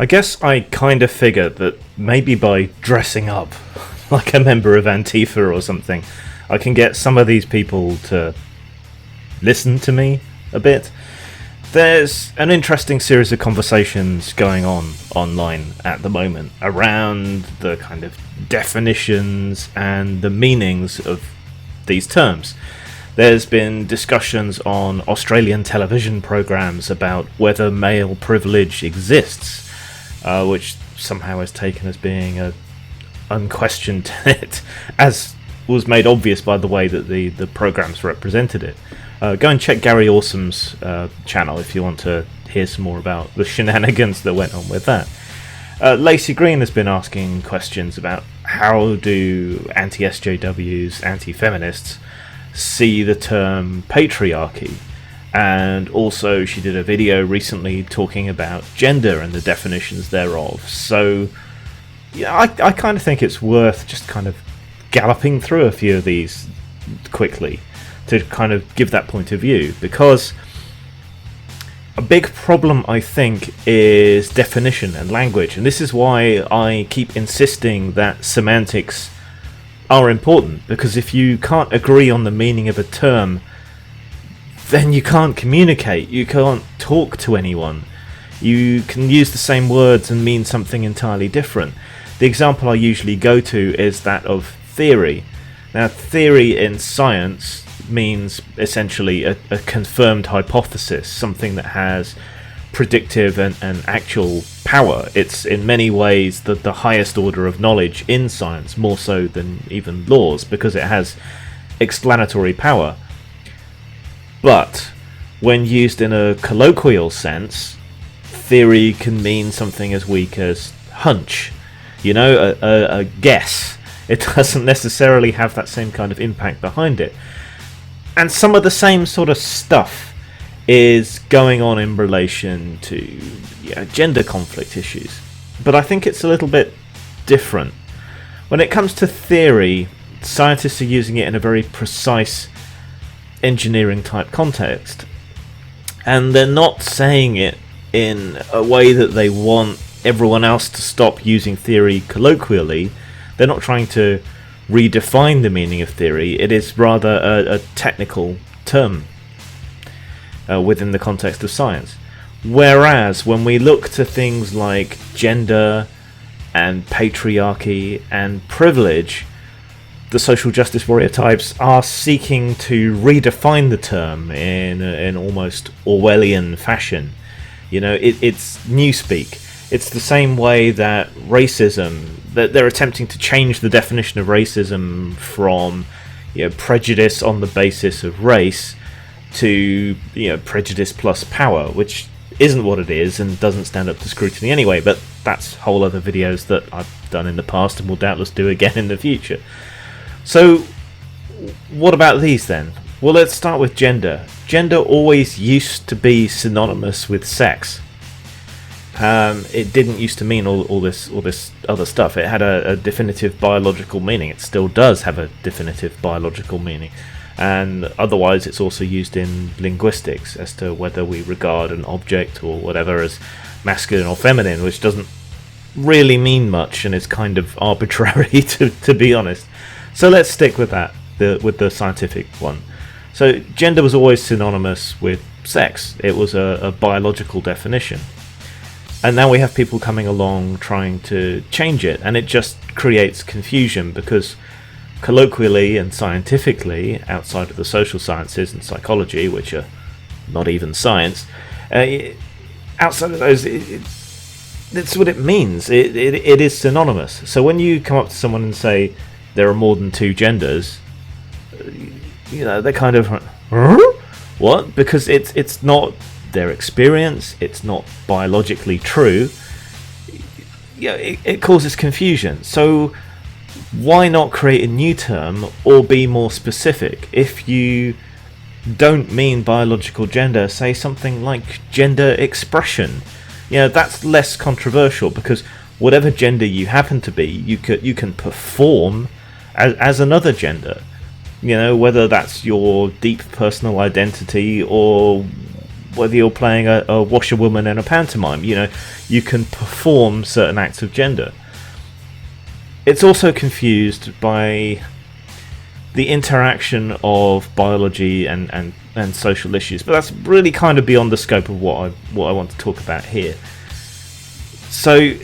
I guess I kind of figured that maybe by dressing up like a member of Antifa or something, I can get some of these people to listen to me a bit. There's an interesting series of conversations going on online at the moment around the kind of definitions and the meanings of these terms. There's been discussions on Australian television programs about whether male privilege exists, which somehow is taken as being a unquestioned tenet, as was made obvious by the way that the programs represented it. Go and check Gary Awesome's channel if you want to hear some more about the shenanigans that went on with that. Lacey Green has been asking questions about how do anti-SJWs, anti-feminists see the term patriarchy, and also she did a video recently talking about gender and the definitions thereof. So yeah, I kind of think it's worth just kind of galloping through a few of these quickly to kind of give that point of view, because a big problem I think is definition and language, and this is why I keep insisting that semantics are important, because if you can't agree on the meaning of a term, then you can't communicate, you can't talk to anyone. You can use the same words and mean something entirely different. The example I usually go to is that of theory. Now, theory in science means essentially a confirmed hypothesis, something that has predictive and actual power. It's in many ways the highest order of knowledge in science, more so than even laws, because it has explanatory power. But when used in a colloquial sense, theory can mean something as weak as hunch, a guess. It doesn't necessarily have that same kind of impact behind it. And some of the same sort of stuff is going on in relation to gender conflict issues. But I think it's a little bit different. When it comes to theory, scientists are using it in a very precise engineering type context. And they're not saying it in a way that they want everyone else to stop using theory colloquially. They're not trying to redefine the meaning of theory. It is rather a technical term within the context of science. Whereas when we look to things like gender and patriarchy and privilege, the social justice warrior types are seeking to redefine the term in almost Orwellian fashion. It's newspeak. It's the same way that racism, that they're attempting to change the definition of racism from prejudice on the basis of race to prejudice plus power, which isn't what it is and doesn't stand up to scrutiny anyway. But that's whole other videos that I've done in the past and will doubtless do again in the future. So what about these then? Well, let's start with gender. Gender always used to be synonymous with sex. It didn't used to mean all this other stuff. It had a definitive biological meaning. It still does have a definitive biological meaning. And otherwise it's also used in linguistics as to whether we regard an object or whatever as masculine or feminine, which doesn't really mean much and is kind of arbitrary to be honest. So let's stick with that, with the scientific one. So gender was always synonymous with sex. It was a biological definition. And now we have people coming along trying to change it, and it just creates confusion because colloquially and scientifically, outside of the social sciences and psychology, which are not even science, outside of those, that's what it means. It is synonymous. So when you come up to someone and say there are more than two genders, they're kind of, huh? What? Because it's not their experience, it's not biologically true. It causes confusion. So why not create a new term or be more specific? If you don't mean biological gender, say something like gender expression. That's less controversial, because whatever gender you happen to be, you can perform as another gender. Whether that's your deep personal identity or whether you're playing a washerwoman in a pantomime. You can perform certain acts of gender. It's also confused by the interaction of biology and social issues, but that's really kind of beyond the scope of what I want to talk about here. So,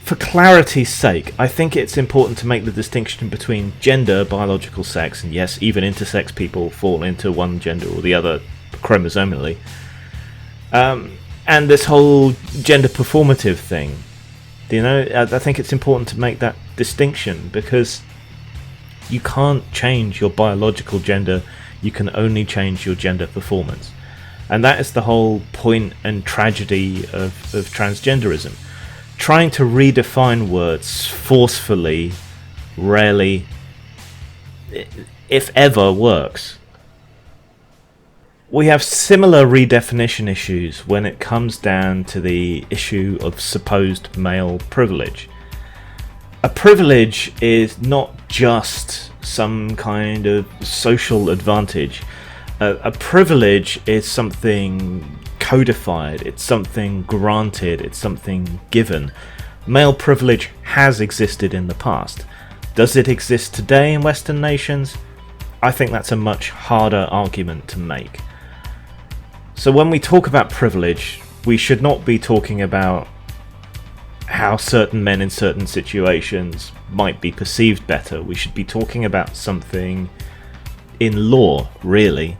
for clarity's sake, I think it's important to make the distinction between gender, biological sex, and yes, even intersex people fall into one gender or the other chromosomally, and this whole gender performative thing. I think it's important to make that distinction, because you can't change your biological gender, you can only change your gender performance. And that is the whole point and tragedy of transgenderism. Trying to redefine words forcefully rarely, if ever, works. We have similar redefinition issues when it comes down to the issue of supposed male privilege. A privilege is not just some kind of social advantage. A privilege is something codified, it's something granted, it's something given. Male privilege has existed in the past. Does it exist today in Western nations? I think that's a much harder argument to make. So when we talk about privilege, we should not be talking about how certain men in certain situations might be perceived better. We should be talking about something in law, really.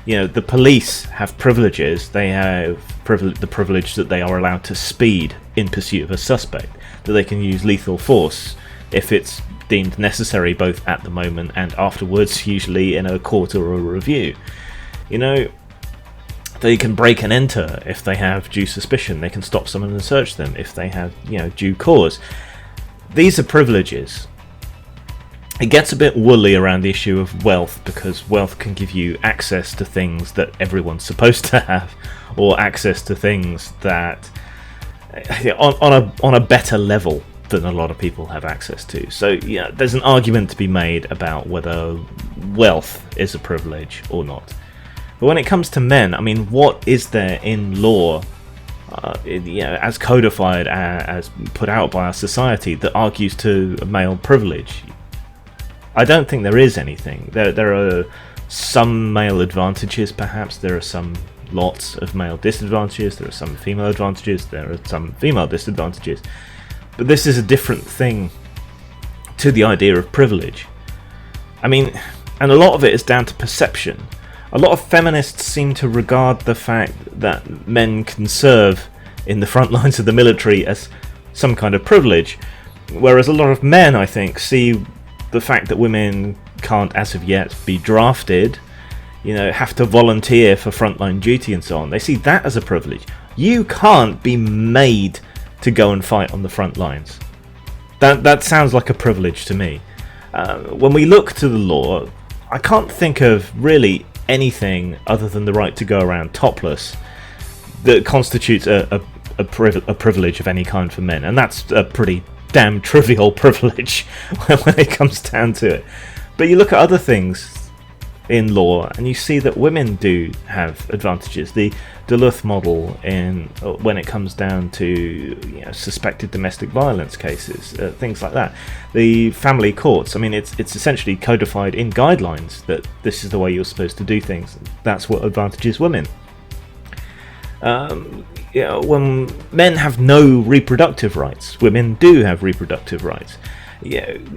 The police have privileges. They have the privilege that they are allowed to speed in pursuit of a suspect, that they can use lethal force if it's deemed necessary, both at the moment and afterwards, usually in a court or a review. They can break and enter if they have due suspicion. They can stop someone and search them if they have, due cause. These are privileges. It gets a bit woolly around the issue of wealth, because wealth can give you access to things that everyone's supposed to have, or access to things that on a better level than a lot of people have access to. So there's an argument to be made about whether wealth is a privilege or not. But when it comes to men, what is there in law, as codified, as put out by our society, that argues to male privilege? I don't think there is anything. There are some male advantages, perhaps. There are some lots of male disadvantages. There are some female advantages. There are some female disadvantages. But this is a different thing to the idea of privilege. And a lot of it is down to perception. A lot of feminists seem to regard the fact that men can serve in the front lines of the military as some kind of privilege, whereas a lot of men, I think, see the fact that women can't, as of yet, be drafted, have to volunteer for frontline duty and so on. They see that as a privilege. You can't be made to go and fight on the front lines. That sounds like a privilege to me. When we look to the law, I can't think of really anything other than the right to go around topless that constitutes a privilege of any kind for men, and that's a pretty damn trivial privilege when it comes down to it. But you look at other things in law and you see that women do have advantages. The Duluth model when it comes down to suspected domestic violence cases, things like that. The family courts, it's essentially codified in guidelines that this is the way you're supposed to do things. That's what advantages women. When men have no reproductive rights, women do have reproductive rights.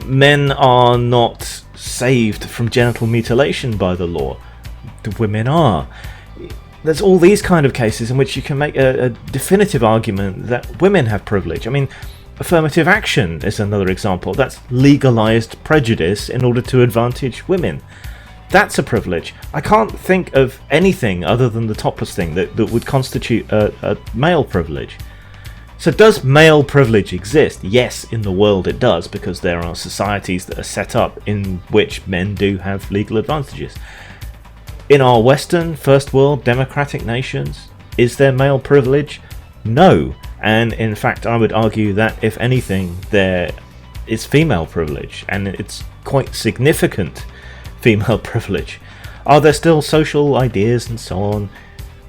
Men are not saved from genital mutilation by the law. The women are. There's all these kind of cases in which you can make a definitive argument that women have privilege. Affirmative action is another example. That's legalized prejudice in order to advantage women. That's a privilege. I can't think of anything other than the topless thing that would constitute a male privilege. So does male privilege exist? Yes, in the world it does, because there are societies that are set up in which men do have legal advantages. In our Western, first world, democratic nations, is there male privilege? No. And in fact, I would argue that, if anything, there is female privilege, and it's quite significant female privilege. Are there still social ideas and so on?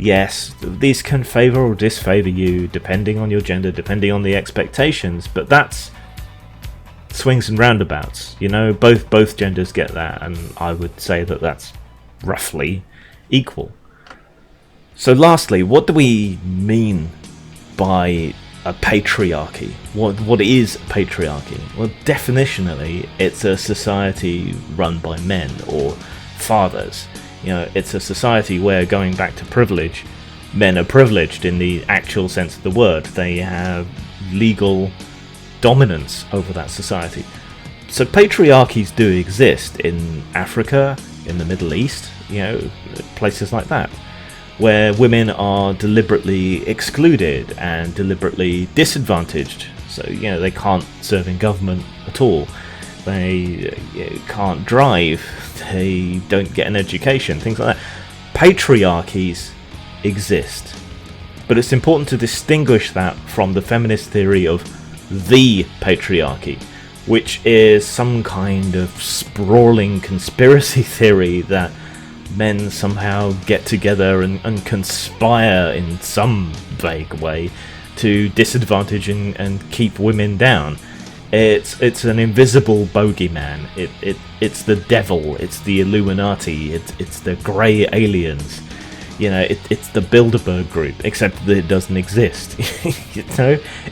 Yes, these can favour or disfavour you depending on your gender, depending on the expectations, but that's swings and roundabouts. Both genders get that, and I would say that that's roughly equal. So lastly, what do we mean by a patriarchy? What is patriarchy? Well, definitionally, it's a society run by men or fathers. It's a society where, going back to privilege, men are privileged in the actual sense of the word. They have legal dominance over that society. So patriarchies do exist in Africa, in the Middle East, places like that, where women are deliberately excluded and deliberately disadvantaged. So, they can't serve in government at all. They can't drive. They don't get an education, things like that. Patriarchies exist. But it's important to distinguish that from the feminist theory of the patriarchy, which is some kind of sprawling conspiracy theory that men somehow get together and conspire in some vague way to disadvantage and keep women down. It's an invisible bogeyman. It's the devil. It's the Illuminati. It's the grey aliens. It's the Bilderberg group, except that it doesn't exist.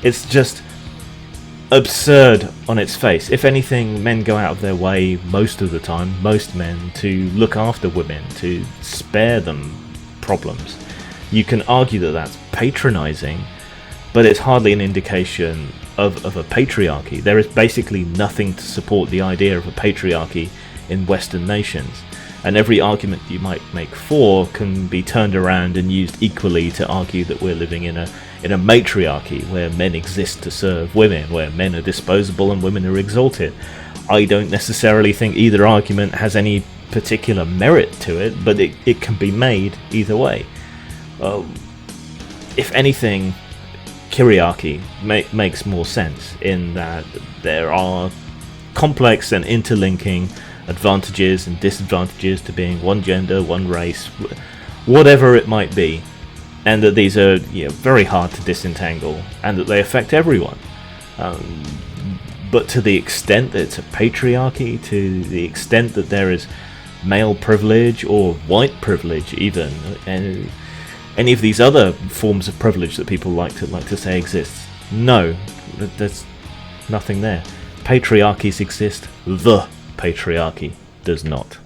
It's just absurd on its face. If anything, men go out of their way most of the time, most men, to look after women, to spare them problems. You can argue that that's patronizing, but it's hardly an indication of a patriarchy. There is basically nothing to support the idea of a patriarchy in Western nations, and every argument you might make for can be turned around and used equally to argue that we're living in a matriarchy where men exist to serve women, where men are disposable and women are exalted. I don't necessarily think either argument has any particular merit to it, but it can be made either way. If anything, kyriarchy makes more sense in that there are complex and interlinking advantages and disadvantages to being one gender, one race, whatever it might be, and that these are very hard to disentangle, and that they affect everyone. But to the extent that it's a patriarchy, to the extent that there is male privilege or white privilege even, and any of these other forms of privilege that people like to say exists, no, there's nothing there. Patriarchies exist, the patriarchy does not.